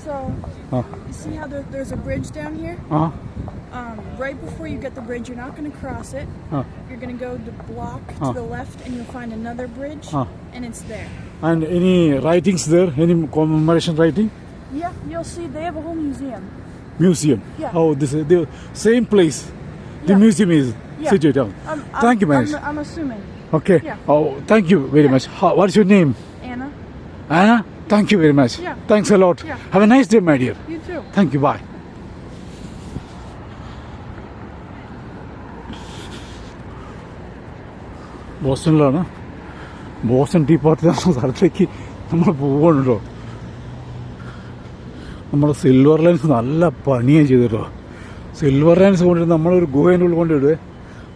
So, you see how there's a bridge down here? Right before you get the bridge, you're not going to cross it. You're going to go the block to the left and you'll find another bridge and it's there. And any writings there? Any commemoration writing? Yeah, you'll see they have a whole museum. Museum? Yeah. Oh, this is the same place. The museum is situated. Thank you, man. I'm assuming. Okay. Yeah. Oh, thank you very much. What's your name? Anna? Anna? Thank you very much. Yeah. Thanks a lot. Yeah. Have a nice day, my dear. You too. Thank you. Bye. ബോസ്റ്റണിലാണ്. Boston tea party എന്ന സ്ഥലത്തേക്ക് നമ്മൾ പോകണല്ലോ. നമ്മൾ silver lines നല്ല പണിയാണ് ചെയ്തിട്ടോ. Silver lines കൊണ്ടിട്ട് നമ്മളൊരു ഗുഹേൻ്റെ ഉള്ളിൽ കൊണ്ടിടുവേ.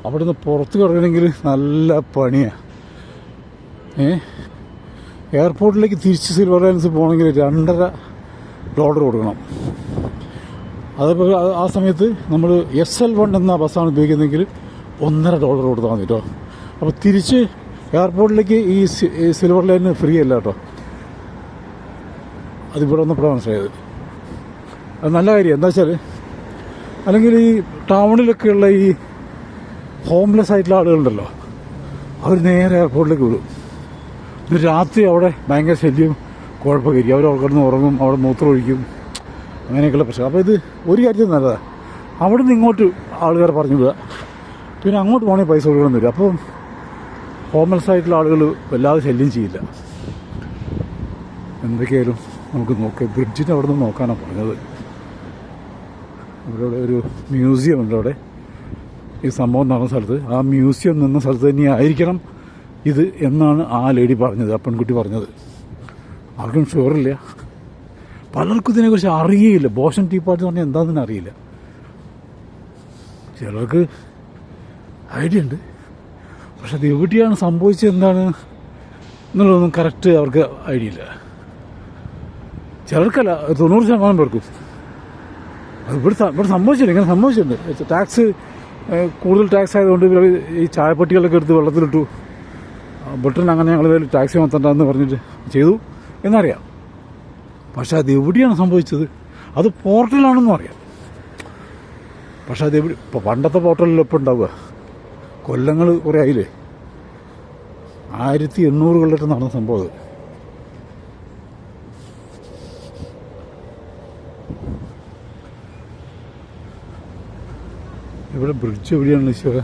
അവിടെ നിന്ന് പുറത്ത് കിടക്കണമെങ്കിൽ നല്ല പണിയാണ്. എയർപോർട്ടിലേക്ക് തിരിച്ച് സിൽവർ ലൈൻസ് പോകണമെങ്കിൽ $2.5 കൊടുക്കണം. അതേപോലെ ആ സമയത്ത് നമ്മൾ SL1 എന്ന ബസ്സാണ് ഉപയോഗിക്കുന്നതെങ്കിൽ $1.5 കൊടുത്താൽ മതി കേട്ടോ. അപ്പോൾ തിരിച്ച് എയർപോർട്ടിലേക്ക് ഈ സിൽവർ ലൈന് ഫ്രീ അല്ല കേട്ടോ. അതിവിടെ വന്നപ്പോഴാണ് മനസ്സിലായത്. അത് നല്ല കാര്യം. എന്താ വെച്ചാൽ അല്ലെങ്കിൽ ഈ ടൗണിലൊക്കെയുള്ള ഈ ഹോംലെസ് ആയിട്ടുള്ള ആളുകളുണ്ടല്ലോ, അവർ നേരെ എയർപോർട്ടിലേക്ക് വിടും. ഇത് രാത്രി അവിടെ ഭയങ്കര ശല്യം, കുഴപ്പമില്ല. അവർ കിടന്ന് ഉറങ്ങും, അവിടെ മൂത്രം ഒഴിക്കും, അങ്ങനെയൊക്കെയുള്ള പ്രശ്നം. അപ്പോൾ ഇത് ഒരു കാര്യത്തിൽ നല്ലതാണ്. അവിടെ നിന്ന് ഇങ്ങോട്ട് ആളുകാർ പറഞ്ഞു വിടുക, പിന്നെ അങ്ങോട്ട് പോകണമെങ്കിൽ പൈസ കൊടുക്കണം വരും. അപ്പോൾ ഹോംലെസ് ആയിട്ടുള്ള ആളുകൾ വല്ലാതെ ശല്യം ചെയ്യില്ല. എന്തൊക്കെയായാലും നമുക്ക് നോക്കാം. ബ്രിഡ്ജിൻ്റെ അവിടെ നിന്ന് നോക്കാനാണ് പറഞ്ഞത്. ഇവിടെ ഒരു മ്യൂസിയം ഉണ്ട്. അവിടെ ഈ സംഭവം നടന്ന സ്ഥലത്ത്, ആ മ്യൂസിയം നിന്ന സ്ഥലത്ത് തന്നെയായിരിക്കണം ഇത് എന്നാണ് ആ ലേഡി പറഞ്ഞത്, ആ പെൺകുട്ടി പറഞ്ഞത്. ആർക്കും ഷുവറില്ല. പലർക്കും ഇതിനെക്കുറിച്ച് അറിയില്ല. ബോസ്റ്റൺ ടീ പാർട്ടി എന്ന് പറഞ്ഞാൽ എന്താണെന്ന് അറിയില്ല. ചിലർക്ക് ഐഡിയ ഉണ്ട്, പക്ഷെ അത് എവിടെയാണ് സംഭവിച്ചത് എന്താണ് എന്നുള്ളതൊന്നും കറക്റ്റ് അവർക്ക് ഐഡിയ ഇല്ല. ചിലർക്കല്ല, 90% പേർക്കും. അത് ഇവിടെ സംഭവിച്ചില്ല. ഇങ്ങനെ സംഭവിച്ചിട്ടുണ്ട്. ടാക്സ് കൂടുതൽ ടാക്സ് ആയതുകൊണ്ട് ഇവർ ഈ ചായപ്പട്ടികളൊക്കെ എടുത്ത് വെള്ളത്തിലിട്ടു. ബ്രിട്ടൻ അങ്ങനെ ഞങ്ങൾ ടാക്സ് ചുമത്തണ്ടെന്ന് പറഞ്ഞിട്ട് ചെയ്തു എന്നറിയാം. പക്ഷെ അത് എവിടെയാണ് സംഭവിച്ചത്? അത് പോർട്ടലാണെന്നും അറിയാം. പക്ഷെ അത് എവിടെ? ഇപ്പോൾ പണ്ടത്തെ പോർട്ടലിൽ എപ്പോൾ ഉണ്ടാവുക? കൊല്ലങ്ങൾ കുറേ ആയില്ലേ. 1800 നടന്ന സംഭവം അത്. ഇവിടെ ബ്രിഡ്ജ് എവിടെയാണ് ഈശ്വര?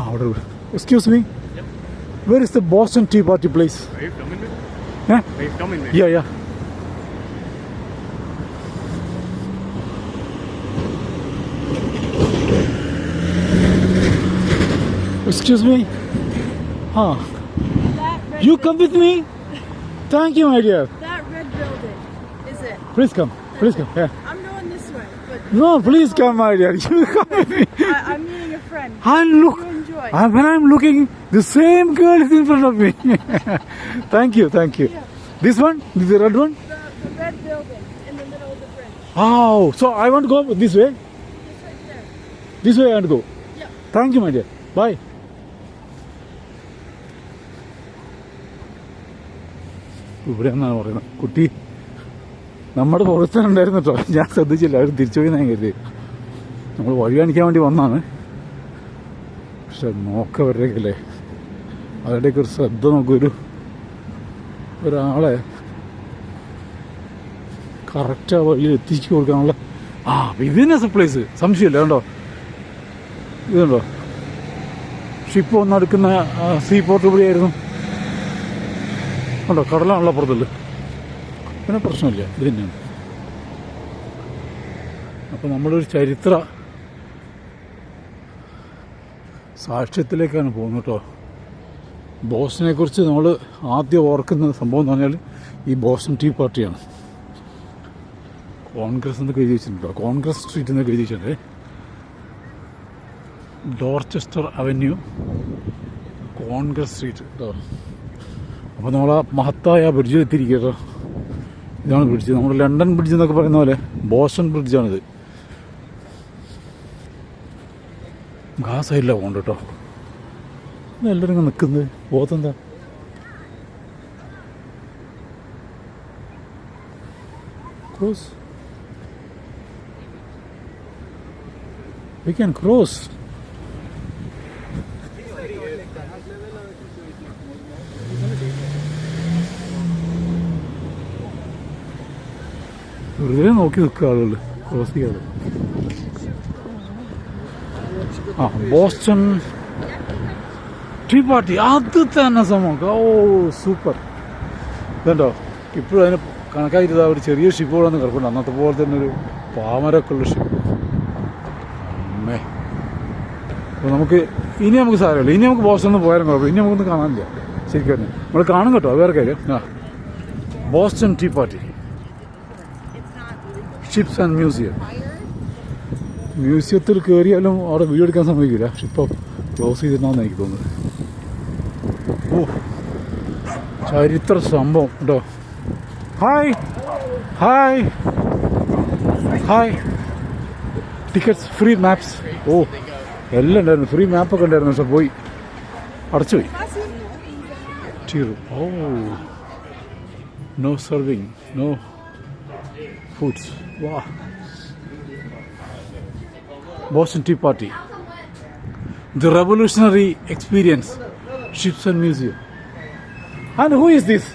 അവിടെ. Excuse me, where is the Boston Tea Party place? Are you filming me? Yeah? Are you filming me? Yeah. Excuse me? You come with me? Thank you, my dear. That red building, is it? Please come. Yeah. I'm going this way, but... No, please come, my dear. You come with me. I'm meeting a friend. You enjoy. When I'm looking, the same girl is in front of me. Thank you. Yeah. This one? This is the red one? The red building in the middle of the bridge. Oh, so I want to go this way? Just right there. This way I want to go? Yeah. Thank you, my dear. Bye. ഇവിടെ എന്നാണ് പറയുന്നത്. കുട്ടി നമ്മുടെ പുറത്തുണ്ടായിരുന്നു കേട്ടോ. ഞാൻ ശ്രദ്ധിച്ചില്ല. അവർ തിരിച്ചു പോയി ഞാൻ കരുതി. നമ്മൾ വഴി കാണിക്കാൻ വേണ്ടി വന്നാണ്. പക്ഷെ നോക്കവരുടെയൊക്കെ അല്ലേ, അവരുടെയൊക്കെ ഒരു ശ്രദ്ധ നോക്കൊരു ഒരാളെ കറക്റ്റ് ആ വഴിയിൽ എത്തിച്ചു കൊടുക്കാനുള്ള. ഇതിനെ പ്ലേസ് സംശയമില്ല. കണ്ടോ, ഇതുണ്ടോ, ഷിപ്പ് വന്നെടുക്കുന്ന സീ പോർട്ട് ഇവിടെയായിരുന്നു. കണ്ടോ, കടലാണല്ലോ അപ്പുറത്തുള്ളത്. പിന്നെ പ്രശ്നമില്ല, ഇത് തന്നെയാണ്. അപ്പോൾ നമ്മളൊരു ചരിത്ര സാക്ഷ്യത്തിലേക്കാണ് പോകുന്നത് കേട്ടോ. ബോസ്റ്റനെ കുറിച്ച് നമ്മൾ ആദ്യം ഓർക്കുന്ന സംഭവം എന്ന് പറഞ്ഞാൽ ഈ ബോസ്റ്റൺ ടീ പാർട്ടിയാണ്. കോൺഗ്രസ് എന്നൊക്കെ എഴുതി വെച്ചിട്ടുണ്ടോ, കോൺഗ്രസ് സ്ട്രീറ്റ് എന്നൊക്കെ എഴുതി വെച്ചിട്ടുണ്ട്. ഡോർച്ചസ്റ്റർ അവന്യൂ, കോൺഗ്രസ് സ്ട്രീറ്റ് കേട്ടോ. അപ്പോൾ നമ്മൾ ആ മഹത്തായ ബ്രിഡ്ജിൽ എത്തിയിരിക്കുക കേട്ടോ. ഇതാണ് ബ്രിഡ്ജ്. നമ്മുടെ ലണ്ടൻ ബ്രിഡ്ജ് എന്നൊക്കെ പറയുന്ന പോലെ ബോസ്റ്റൺ ബ്രിഡ്ജാണിത്. ആ സൈഡിലാണ് പോകണ്ട കേട്ടോ. എല്ലാവരും ഇങ്ങനെ നിൽക്കുന്നത് ബോധെന്താ? cross? We can cross. വെറുതെ നോക്കി നിൽക്കുക ആളുകൾ ക്രോസ് ചെയ്യാതെ. ആ ബോസ്റ്റൺ ടീ പാർട്ടി, അത് തന്നെ സംഭവം. ഓ സൂപ്പർ. ഇതുണ്ടോ ഇപ്പോഴും അതിന് കണക്കായിട്ട് ഒരു ചെറിയ ഷിപ്പുകളൊന്നും കിടപ്പുണ്ട്. അന്നത്തെ പോലെ തന്നെ ഒരു പാമരൊക്കെ ഉള്ള ഷിപ്പ്. അമ്മേ, അപ്പോൾ നമുക്ക് സാരമില്ല. ഇനി നമുക്ക് ബോസ്റ്റണിൽ പോയാലും കുഴപ്പമില്ല. ഇനി നമുക്കൊന്നും കാണാനില്ല ശരിക്കും. നമ്മൾ കാണും കേട്ടോ, വേറെ കാര്യം. Boston tea party, ships and museum. മ്യൂസിയത്തിൽ കയറിയാലും അവിടെ വീഡിയോ എടുക്കാൻ സമ്മതിക്കില്ല. ഷിപ്പ് ക്ലോസ് ചെയ്തിട്ടാണെന്ന് എനിക്ക് തോന്നുന്നത്. ഓ ചരിത്ര സംഭവം കേട്ടോ. Hi hi hi. Tickets, free maps. ഓ എല്ലാം ഉണ്ടായിരുന്നു. ഫ്രീ മാപ്പൊക്കെ ഉണ്ടായിരുന്നു. പക്ഷെ പോയി അടച്ചുപോയി. ഓ no serving, no foods. Wow. Boston Tea Party, the revolutionary experience, ships and museum. And who is this?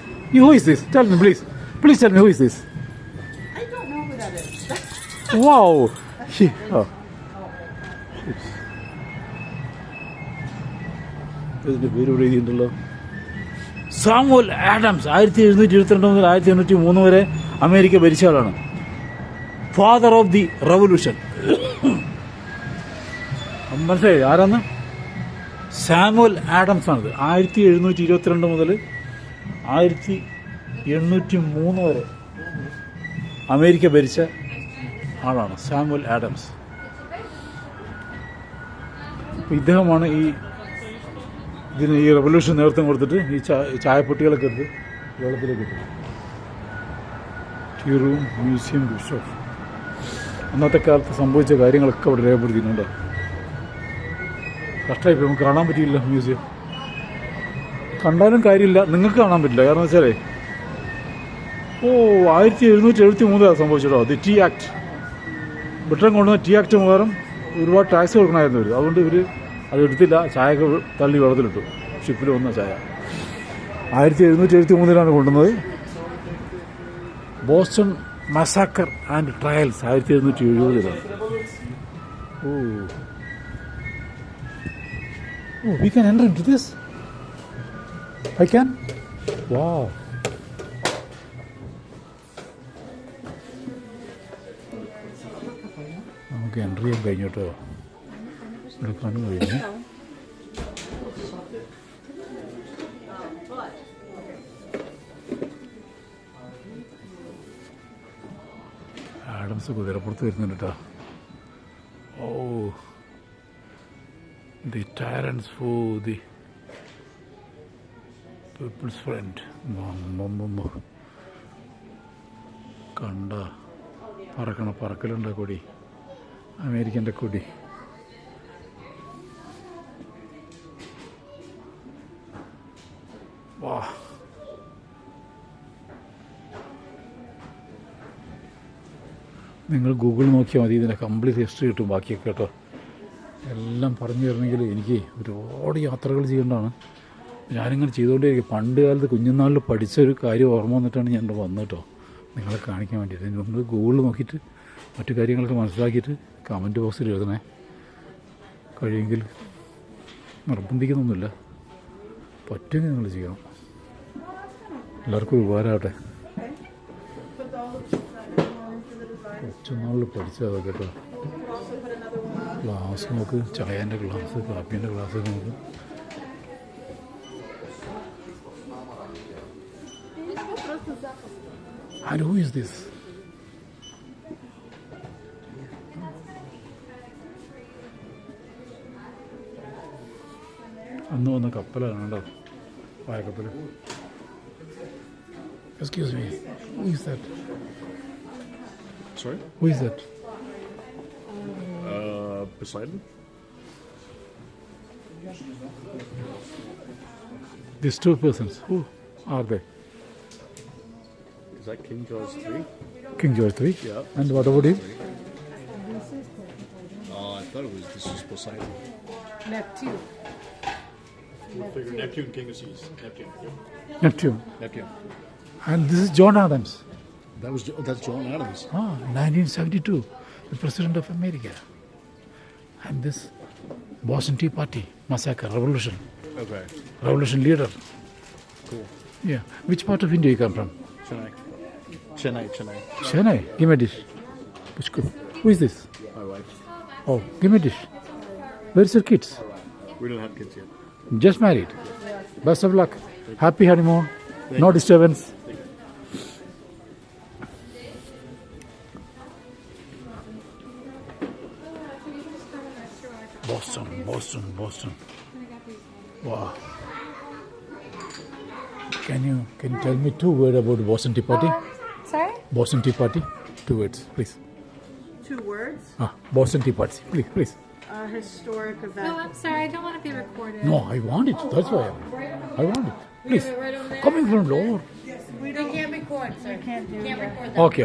Who is this? Tell me, please. Please tell me, who is this? I don't know who that is. Wow. Oh. ഇതിന്റെ പേര് ഇവിടെ എഴുതിയിട്ടുണ്ടല്ലോ. Samuel Adams 1722 മുതൽ 1803 വരെ America ഭരിച്ച ആളാണ്. Father of the revolution. മനസ്സിലായി ആരാന്ന്? Samuel Adams ആണിത്. 1722 മുതൽ 1803 വരെ അമേരിക്ക ഭരിച്ച ആളാണ് സാമുവൽ ആഡംസ്. ഇദ്ദേഹമാണ് ഇതിന് ഈ റവല്യൂഷൻ നേതൃത്വം കൊടുത്തിട്ട് ഈ ചായപ്പൊട്ടികളൊക്കെ എടുത്ത് വെള്ളത്തിലേക്ക് ഇട്ടു. Tea room, museum, bishop. അന്നത്തെ കാലത്ത് സംഭവിച്ച കാര്യങ്ങളൊക്കെ അവിടെ രേഖപ്പെടുത്തിയിട്ടുണ്ട്. കഷ്ടമായിപ്പോൾ നമുക്ക് കാണാൻ പറ്റിയില്ല മ്യൂസിയം. കണ്ടാലും കാര്യമില്ല, നിങ്ങൾക്ക് കാണാൻ പറ്റില്ല. കാരണം വെച്ചാലേ 1773 സംഭവിച്ചിട്ടോ. The tea act. ബ്രിട്ടൻ കൊണ്ടുവന്ന ടീ ആക്ട് പ്രകാരം ഒരുപാട് ടാക്സ് കൊടുക്കണമായിരുന്നു ഇവർ. അതുകൊണ്ട് ഇവർ അത് എടുത്തില്ല. ചായയൊക്കെ തള്ളി വെള്ളത്തിലിട്ടു. ഷിപ്പിൽ വന്ന ചായ 1773 കൊണ്ടുവന്നത്. Boston massacre and trials 1770. Oh, we can enter into this. I can? Wow. നമുക്ക് എൻട്രി ചെയ്യാൻ കഴിഞ്ഞു കേട്ടോ. എടുക്കാനും കഴിഞ്ഞു. ആഡംസ് കുതിരപ്പുറത്ത് വരുന്നുണ്ട് കേട്ടോ. ഓ the tyrants foe the people's friend. കണ്ട പറക്കലുണ്ട കൊടി, അമേരിക്കൻ്റെ കൊടി. വാ, നിങ്ങൾ ഗൂഗിൾ നോക്കിയാൽ മതി. ഇതിൻ്റെ കംപ്ലീറ്റ് ഹിസ്റ്ററി കിട്ടും ബാക്കിയൊക്കെ കേട്ടോ. എല്ലാം പറഞ്ഞു തരണമെങ്കിൽ എനിക്ക് ഒരുപാട് യാത്രകൾ ചെയ്യേണ്ടതാണ്. ഞാനിങ്ങനെ ചെയ്തുകൊണ്ടേയിരിക്കും. പണ്ട് കാലത്ത് കുഞ്ഞുനാളിൽ പഠിച്ചൊരു കാര്യം ഓർമ്മ വന്നിട്ടാണ് ഞാൻ വന്നത് കേട്ടോ, നിങ്ങളെ കാണിക്കാൻ വേണ്ടിയിട്ട്. നിങ്ങൾ ഗൂഗിളിൽ നോക്കിയിട്ട് മറ്റു കാര്യങ്ങളൊക്കെ മനസ്സിലാക്കിയിട്ട് കമൻറ്റ് ബോക്സിൽ എഴുതണേ. കഴിയുമെങ്കിൽ നിർബന്ധിക്കുന്നൊന്നുമില്ല, പറ്റുമെങ്കിൽ നിങ്ങൾ ചെയ്യണം. എല്ലാവർക്കും ഉപകാരമാവട്ടെ. കുറച്ചുനാളിൽ പഠിച്ചതാണ് കേട്ടോ. ഗ്ലാസ് നോക്ക്, ചായൻ്റെ ഗ്ലാസ്, കാപ്പീൻ്റെ ഗ്ലാസ് നോക്ക്. And who is this? അന്ന് വന്ന കപ്പലാണ് കേട്ടോ, പായക്കപ്പൽ. Excuse me, who is that? Sorry? Who is that? Poseidon? These two persons, who are they? Is that King George III? King George III. Yeah. And what about him? I thought this was Poseidon. Neptune. We'll figure Neptune, King of Seas. Neptune. Neptune. Neptune. And this is John Adams. That's John Adams. 1972, the President of America. And this Boston Tea Party massacre, revolution. Okay. Revolution leader. Cool. Yeah. Which part of India you come from? Chennai. Chennai. Give me a dish. Which cook? Who is this? My wife. Oh, give me a dish. Where's your kids? We don't have kids yet. Just married. Best of luck. Happy honeymoon. No disturbance. Boston. Wow. Can you tell me 2 words about the Boston Tea Party? Sorry? Boston Tea Party. 2 words, please. 2 words. Boston Tea Party. Please. A historic event. No, I'm sorry. I don't want to be recorded. No, I want it. That's why I want it. Please. Coming from Lord. We can't record, sir. Can't do that. Okay.